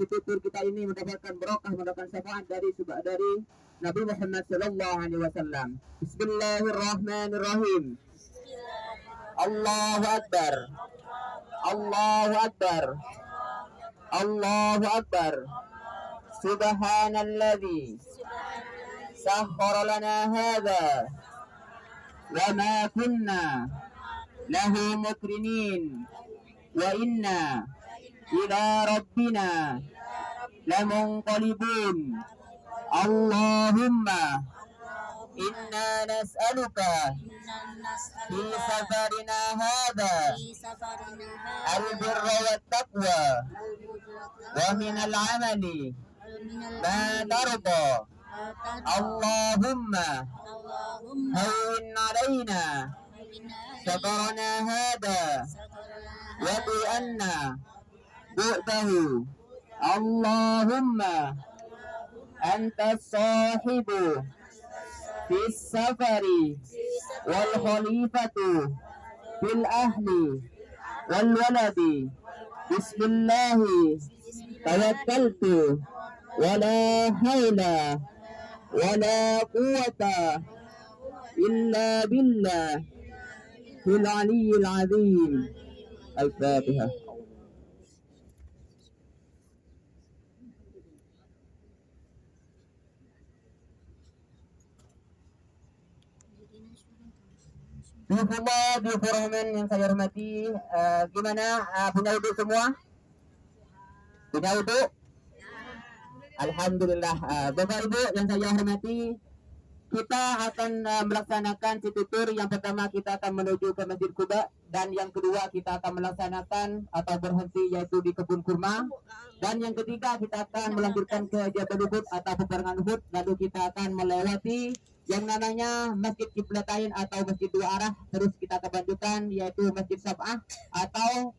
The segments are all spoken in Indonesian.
tutur kita ini mendapatkan berkah, mendapatkan syafaat dari Nabi Muhammad sallallahu alaihi wasallam. Bismillahirrahmanirrahim. Allahu akbar. Allahu akbar. Allahu akbar. Subhanalladzi sakhkhara lana hadza wa ma kunna lahu mukrinin wa inna ila rabbina lamunqalibun. Allahumma inna nas'aluka fi safarina hadha al-birra wat taqwa wa min al-amali ma tarda. Allahumma hawwin 'alaina safarana hadha wa bi anna bu'dahu. Allahumma anta sahibu fis safari wal khalifatu fil ahli wal waladi. Bismillahi tawakkaltu wala haula wala quwwata illa billah fil aliyyil azim. Al-Fatihah. Di Rahman yang saya hormati, gimana punya uduk semua? Punya uduk? Alhamdulillah. Bapak Ibu yang saya hormati, kita akan melaksanakan tutur. Yang pertama kita akan menuju ke Masjid Quba, dan yang kedua kita akan melaksanakan atau berhenti yaitu di kebun kurma, dan yang ketiga kita akan melanjutkan ke Jabal Uhud atau peperangan Uhud. Lalu kita akan melewati yang namanya Masjid Qiblatain atau Masjid Dua Arah. Terus kita akan lanjutkan yaitu Masjid Sab'ah atau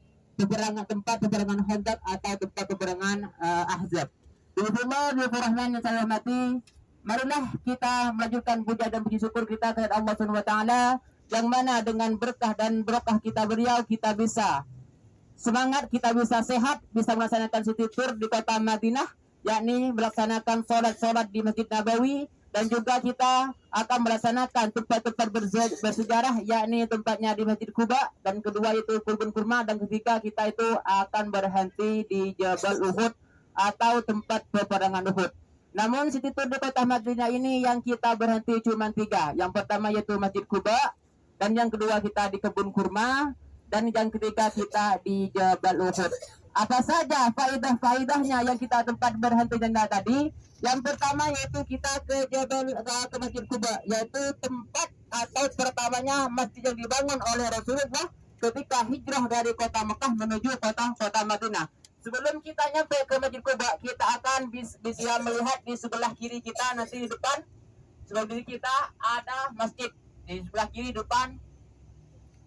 tempat peperangan Khandaq atau tempat peperangan Ahzab. Bismillahirrahmanirrahim yang saya hormati, marilah kita melanjutkan puja dan puji syukur kita kepada Allah Subhanahu wa taala, yang mana dengan berkah dan berkah kita beliau kita bisa semangat, kita bisa sehat, bisa melaksanakan tutur di kota Madinah, yakni melaksanakan sholat di Masjid Nabawi, dan juga kita akan melaksanakan tempat-tempat bersejarah, yakni tempatnya di Masjid Quba, dan kedua itu kebun kurma, dan ketiga kita itu akan berhenti di Jabal Uhud atau tempat peperangan Uhud. Namun tutur di kota Madinah ini yang kita berhenti cuma 3. Yang pertama yaitu Masjid Quba, dan yang kedua kita di kebun kurma, dan yang ketiga kita di Jabal Uhud. Apa saja faidah-faidahnya yang kita tempat berhenti tadi? Yang pertama yaitu kita ke Masjid Quba, yaitu tempat atau pertamanya masjid yang dibangun oleh Rasulullah ketika hijrah dari kota Mekah menuju kota Madinah. Sebelum kita nyampe ke Masjid Quba, kita akan bisa melihat di sebelah kiri kita, nanti di depan sebelah kiri kita ada masjid. Di sebelah kiri depan,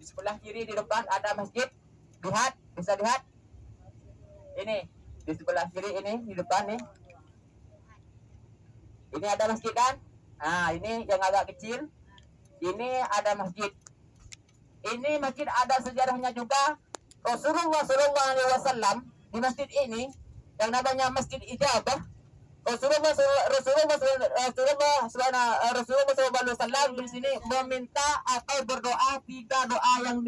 di sebelah kiri di depan ada masjid. Lihat, bisa lihat. Ini di sebelah kiri ini di depan nih. Ini ada masjid kan? Nah, ini yang agak kecil. Ini ada masjid. Ini masjid ada sejarahnya juga. Rasulullah SAW di masjid ini yang namanya Masjid Ijabah. Rasulullah SAW di sini meminta atau berdoa 3 doa yang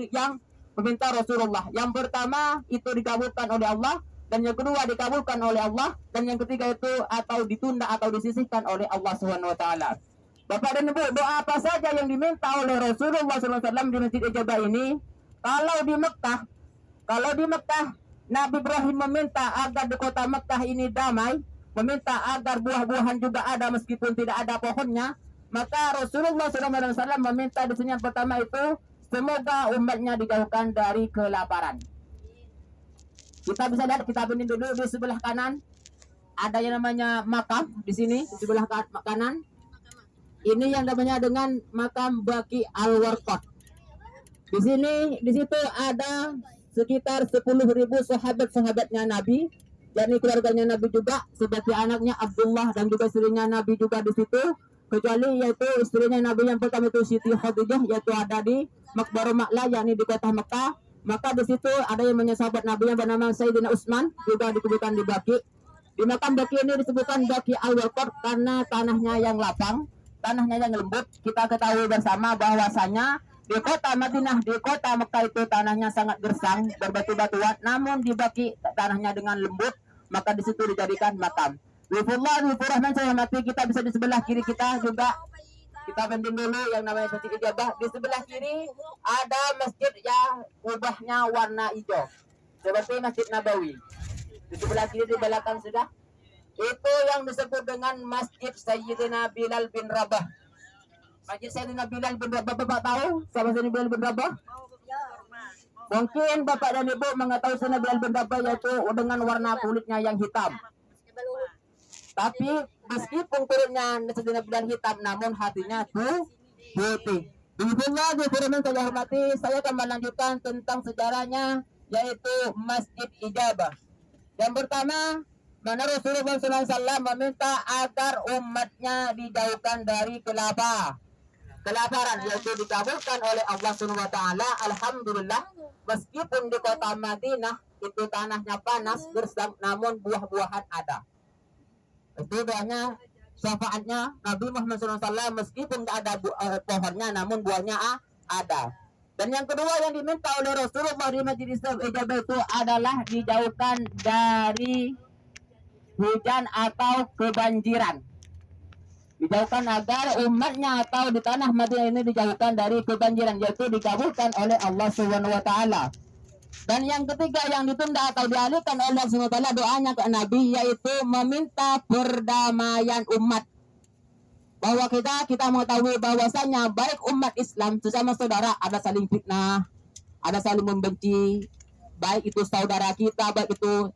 meminta Rasulullah. Yang pertama itu dikabulkan oleh Allah, dan yang kedua dikabulkan oleh Allah, dan yang ketiga itu atau ditunda atau disisihkan oleh Allah Subhanahu wa taala. Bapak dan Ibu, doa apa saja yang diminta oleh Rasulullah SAW di Masjid Ijabah ini? Kalau di Mekah Nabi Ibrahim meminta agar di kota Mekah ini damai, meminta agar buah-buahan juga ada meskipun tidak ada pohonnya. Maka Rasulullah SAW meminta di sini yang pertama itu semoga umatnya dijauhkan dari kelaparan. Kita bisa lihat, kita benih dulu di sebelah kanan ada yang namanya makam di sini di sebelah kanan. Ini yang namanya dengan makam Baqi Al-Warqad. Di situ ada sekitar 10.000 sahabat-sahabatnya Nabi, yakni keluarganya Nabi juga, seperti anaknya Abdullah dan juga istrinya Nabi juga di situ. Kecuali yaitu istrinya Nabi yang pertama itu Siti Khadijah, yaitu ada di Maqbarah Ma'la, yakni di kota Mekah. Maka di situ ada yang sahabat Nabi yang bernama Sayyidina Utsman juga dikuburkan di Baqi. Di makam Baki ini disebutkan Baki al-Waqar karena tanahnya yang lapang, tanahnya yang lembut. Kita ketahui bersama bahwasanya di kota Madinah, di kota Mekah itu tanahnya sangat gersang, berbatu-batuan. Namun di Baki tanahnya dengan lembut, maka di situ dijadikan makam. Wifullah, wifurrahman, saya hormati, kita bisa di sebelah kiri kita juga. Kita banding dulu yang namanya masjid ijabah. Di sebelah kiri ada masjid yang ubahnya warna hijau, seperti Masjid Nabawi. Di sebelah kiri di belakang sudah. Itu yang disebut dengan Masjid Sayyidina Bilal bin Rabah. Masjid Sayyidina Bilal bin Rabah, Bapak tahu siapa Sayyidina Bilal bin Rabah? Mungkin Bapak dan Ibu mengetahui Sayyidina Bilal bin Rabah yaitu dengan warna kulitnya yang hitam. Tapi meskipun kulitnya Sayyidina Bilal hitam, namun hatinya tuh putih. Bismillah, saya hormati, saya akan melanjutkan tentang sejarahnya, yaitu Masjid Ijabah. Yang pertama, mana Rasulullah SAW meminta agar umatnya dijauhkan dari kelaparan, yaitu dikabulkan oleh Allah SWT. Alhamdulillah, meskipun di kota Madinah itu tanahnya panas, gersang, namun buah-buahan ada. Itu doanya, syafaatnya Nabi Muhammad SAW, meskipun tidak ada pohonnya, namun buahnya ada. Dan yang kedua yang diminta oleh Rasulullah di Masjid Ijabah itu adalah dijauhkan dari hujan atau kebanjiran. Dijauhkan agar umatnya atau di tanah Madinah ini dijauhkan dari kebanjiran, yaitu dikabulkan oleh Allah SWT. Dan yang ketiga yang ditunda atau dialihkan oleh Allah SWT doanya ke Nabi, yaitu meminta perdamaian umat. Bahwa kita mengetahui bahwasanya baik umat Islam sesama saudara ada saling fitnah, ada saling membenci, baik itu saudara kita, baik itu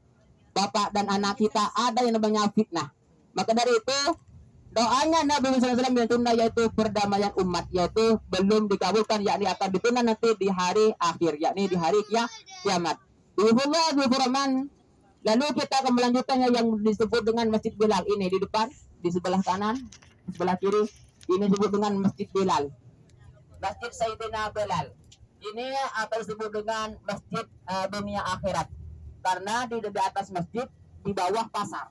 bapak dan anak kita, ada yang namanya fitnah. Maka dari itu doanya Nabi SAW yang tunda yaitu perdamaian umat, yaitu belum dikabulkan, yakni akan ditunda nanti di hari akhir, yakni di hari kiamat. Lalu kita akan melanjutkannya yang disebut dengan Masjid Bilal ini di depan, di sebelah kanan, di sebelah kiri, ini disebut dengan Masjid Bilal, Masjid Sayyidina Bilal. Ini atau disebut dengan Masjid Dunia Akhirat, karena di atas masjid, di bawah pasar.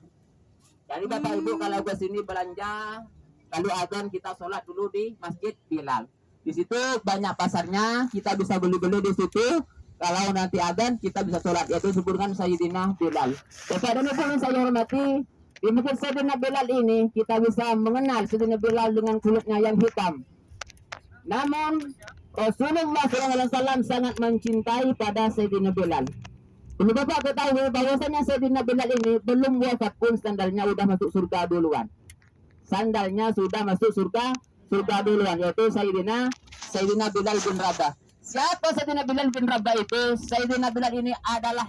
Jadi Bapak Ibu kalau ke sini belanja, lalu azan kita sholat dulu di Masjid Bilal. Di situ banyak pasarnya, kita bisa beli-beli di situ. Kalau nanti azan kita bisa sholat, yaitu disebut dengan Sayyidina Bilal. Bapak dan Ibu yang saya hormati, di Masjid Sayyidina Bilal ini kita bisa mengenal Sayyidina Bilal dengan kulitnya yang hitam. Namun Rasulullah SAW sangat mencintai pada Sayyidina Bilal. Ini Bapak ketahui bahwasanya Sayyidina Bilal ini belum wafat pun sandalnya sudah masuk surga duluan. Sandalnya sudah masuk surga duluan, yaitu Sayyidina Bilal bin Rabah. Siapa Sayyidina Bilal bin Rabah itu? Sayyidina Bilal ini adalah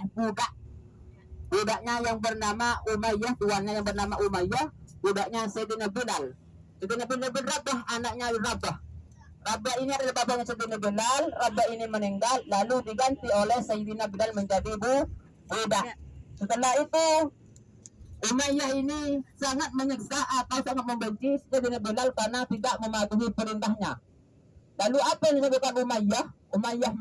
budaknya yang bernama Umayyah, tuannya yang bernama Umayyah, budaknya Sayyidina Bilal. Sayyidina Bilal bin Rabah anaknya Rabah. Rabah ini adalah bapaknya Sayyidina Bilal. Rabah ini meninggal, lalu diganti oleh Sayyidina Bilal menjadi budak. Setelah itu Umayyah ini sangat menyiksa atau sangat membenci Sayyidina Bilal karena tidak mematuhi perintahnya. Lalu apa yang disebutkan Umayyah? Umayyah